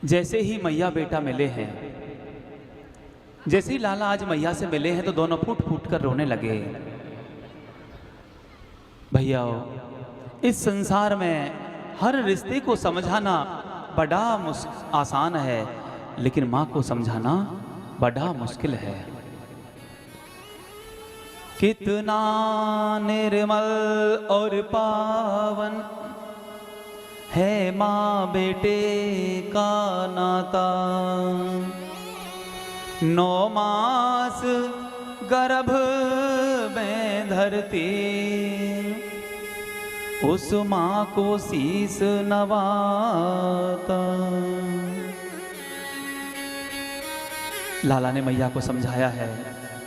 जैसे ही मैया बेटा मिले हैं, जैसे ही लाला आज मैया से मिले हैं तो दोनों फूट फूट कर रोने लगे। भैया इस संसार में हर रिश्ते को समझाना बड़ा आसान है, लेकिन माँ को समझाना बड़ा मुश्किल है। कितना निर्मल और पावन है माँ बेटे का नाता, 9 मास गर्भ में धरती उस माँ को शीस नवाता। लाला ने मैया को समझाया है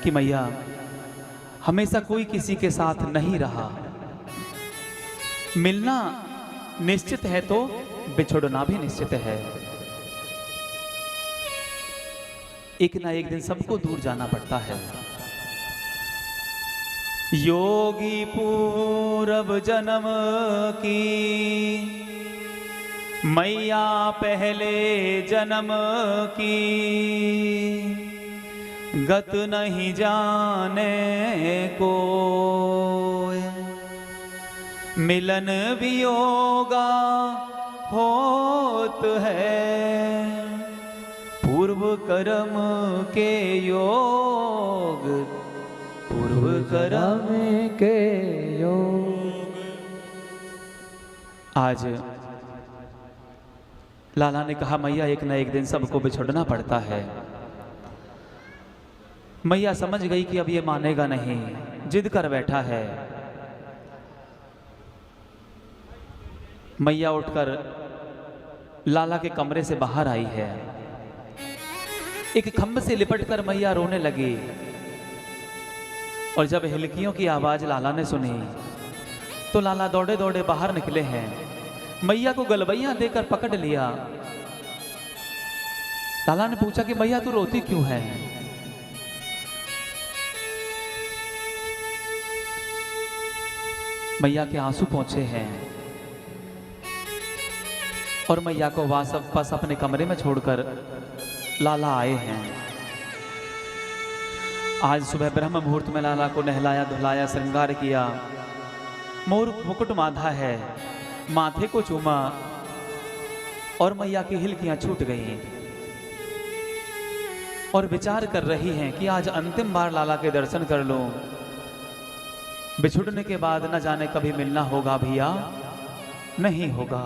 कि मैया हमेशा कोई किसी के साथ नहीं रहा, मिलना निश्चित है तो बिछुड़ना भी निश्चित है। एक ना एक दिन सबको दूर जाना पड़ता है। योगी पूरब जन्म की मैया पहले जन्म की, गत नहीं जाने को मिलन वियोगा होत है, पूर्व कर्म के योग, पूर्व कर्म के योग। आज लाला ने कहा मैया एक ना एक दिन सबको बिछुड़ना पड़ता है। मैया समझ गई कि अब ये मानेगा नहीं, जिद कर बैठा है। मैया उठकर लाला के कमरे से बाहर आई है। एक खंभ से लिपटकर मैया रोने लगी, और जब हिलकियों की आवाज लाला ने सुनी तो लाला दौड़े दौड़े बाहर निकले हैं। मैया को गलबैया देकर पकड़ लिया। लाला ने पूछा कि मैया तू रोती क्यों है? मैया के आंसू पहुंचे हैं और मैया को वापस अपने कमरे में छोड़कर लाला आए हैं। आज सुबह ब्रह्म मुहूर्त में लाला को नहलाया धुलाया, श्रृंगार किया, मोर मुकुट बांधा है, माथे को चूमा और मैया की हिलकियां छूट गई और विचार कर रही हैं कि आज अंतिम बार लाला के दर्शन कर लूं। बिछुड़ने के बाद न जाने कभी मिलना होगा भी या नहीं होगा।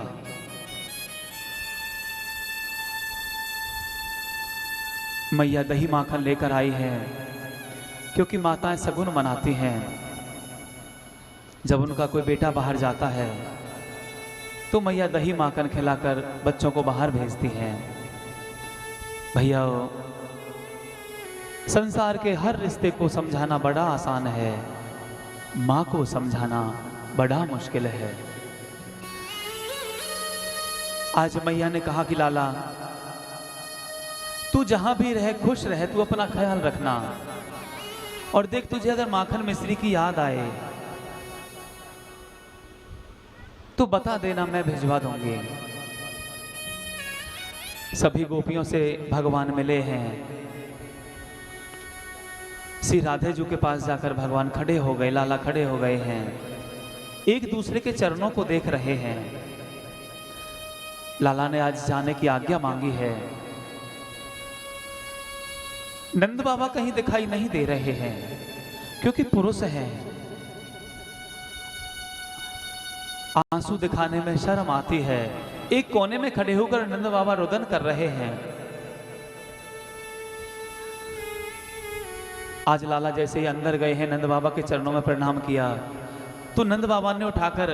मैया दही माखन लेकर आई है, क्योंकि माताएं सगुन मनाती हैं। जब उनका कोई बेटा बाहर जाता है तो मैया दही माखन खिलाकर बच्चों को बाहर भेजती हैं। भैया संसार के हर रिश्ते को समझाना बड़ा आसान है, माँ को समझाना बड़ा मुश्किल है। आज मैया ने कहा कि लाला तू जहां भी रहे खुश रहे, तू अपना ख्याल रखना, और देख तुझे अगर माखन मिश्री की याद आए तो बता देना, मैं भिजवा दूंगी। सभी गोपियों से भगवान मिले हैं। श्री राधे जी के पास जाकर भगवान खड़े हो गए, लाला खड़े हो गए हैं, एक दूसरे के चरणों को देख रहे हैं। लाला ने आज जाने की आज्ञा मांगी है। नंद बाबा कहीं दिखाई नहीं दे रहे हैं क्योंकि पुरुष हैं। आंसू दिखाने में शर्म आती है। एक कोने में खड़े होकर नंद बाबा रुदन कर रहे हैं। आज लाला जैसे ही अंदर गए हैं, नंद बाबा के चरणों में प्रणाम किया तो नंद बाबा ने उठाकर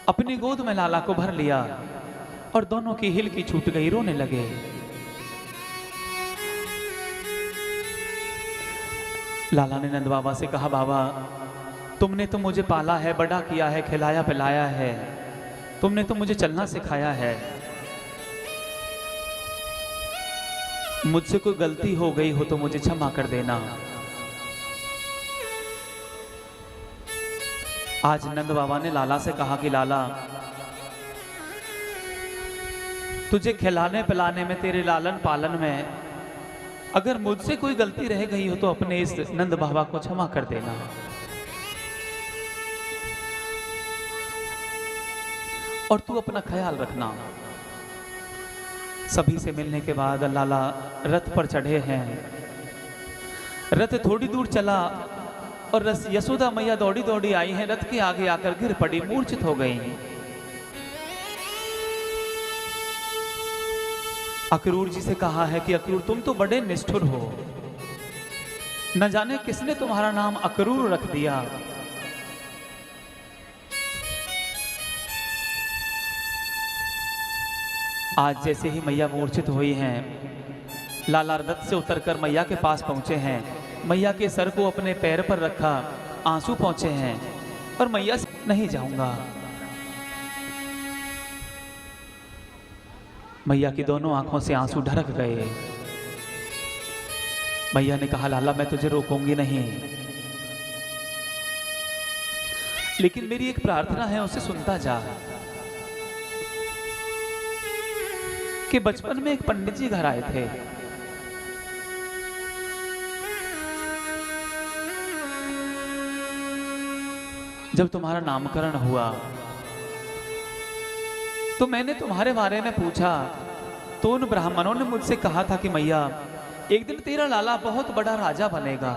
अपनी गोद में लाला को भर लिया और दोनों की हिलकी छूट गई, रोने लगे। लाला ने नंद बाबा से कहा बाबा तुमने तो मुझे पाला है, बड़ा किया है, खिलाया पिलाया है, तुमने तो मुझे चलना सिखाया है। मुझसे कोई गलती हो गई हो तो मुझे क्षमा कर देना। आज नंद बाबा ने लाला से कहा कि लाला तुझे खिलाने पिलाने में, तेरे लालन पालन में अगर मुझसे कोई गलती रह गई हो तो अपने इस नंद बाबा को क्षमा कर देना। और तू अपना ख्याल रखना। सभी से मिलने के बाद लाला रथ पर चढ़े हैं। रथ थोड़ी दूर चला और यशोदा मैया दौड़ी दौड़ी आई हैं, रथ के आगे आकर गिर पड़ी, मूर्छित हो गई। अक्रूर जी से कहा है कि अक्रूर तुम तो बड़े निष्ठुर हो, न जाने किसने तुम्हारा नाम अक्रूर रख दिया। आज जैसे ही मैया मूर्छित हुई हैं, लाला रथ से उतरकर मैया के पास पहुंचे हैं, मैया के सर को अपने पैर पर रखा, आंसू पहुंचे हैं और मैया से नहीं जाऊंगा। मैया की दोनों आंखों से आंसू ढरक गए। मैया ने कहा लाला मैं तुझे रोकूंगी नहीं, लेकिन मेरी एक प्रार्थना है, उसे सुनता जा। कि बचपन में एक पंडित जी घर आए थे। जब तुम्हारा नामकरण हुआ तो मैंने तुम्हारे बारे में पूछा, तो उन ब्राह्मणों ने मुझसे कहा था कि मैया एक दिन तेरा लाला बहुत बड़ा राजा बनेगा।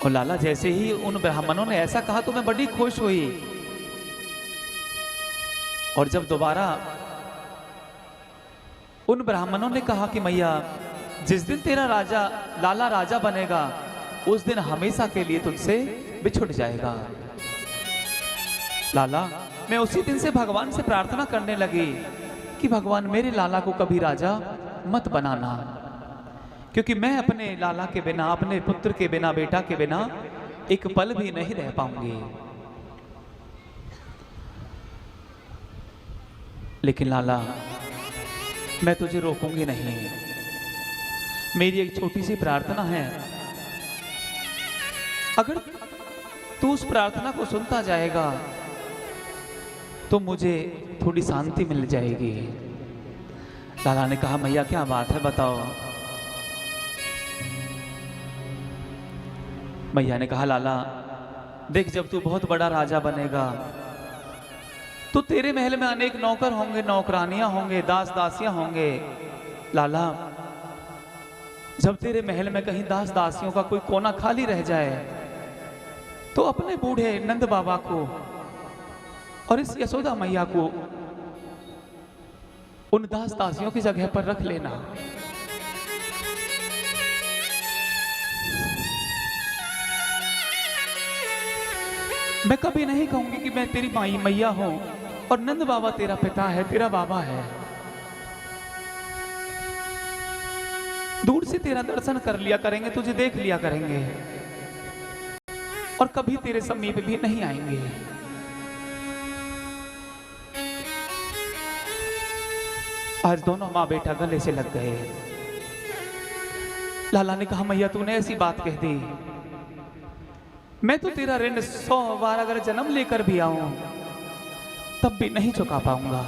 और लाला जैसे ही उन ब्राह्मणों ने ऐसा कहा तो मैं बड़ी खुश हुई। और जब दोबारा उन ब्राह्मणों ने कहा कि मैया जिस दिन तेरा लाला राजा बनेगा उस दिन हमेशा के लिए तुझसे बिछुड़ जाएगा। लाला मैं उसी दिन से भगवान से प्रार्थना करने लगी कि भगवान मेरे लाला को कभी राजा मत बनाना, क्योंकि मैं अपने लाला के बिना, अपने पुत्र के बिना, बेटा के बिना एक पल भी नहीं रह पाऊंगी। लेकिन लाला मैं तुझे रोकूंगी नहीं। मेरी एक छोटी सी प्रार्थना है, अगर तू उस प्रार्थना को सुनता जाएगा तो मुझे थोड़ी शांति मिल जाएगी। लाला ने कहा मैया क्या बात है बताओ। मैया ने कहा लाला देख जब तू बहुत बड़ा राजा बनेगा तो तेरे महल में अनेक नौकर होंगे, नौकरानियां होंगे, दास दासियां होंगे। लाला जब तेरे महल में कहीं दास दासियों का कोई कोना खाली रह जाए तो अपने बूढ़े नंद बाबा को और इस यशोदा मैया को उन दास दासियों की जगह पर रख लेना। मैं कभी नहीं कहूंगी कि मैं तेरी माई मैया हूं और नंद बाबा तेरा पिता है, तेरा बाबा है। दूर से तेरा दर्शन कर लिया करेंगे, तुझे देख लिया करेंगे और कभी तेरे समीप भी नहीं आएंगे। आज दोनों माँ बेटा गले से लग गए। लाला ने कहा मैया तूने ऐसी बात कह दी, मैं तो तेरा ऋण 100 बार अगर जन्म लेकर भी आऊं तब भी नहीं चुका पाऊंगा।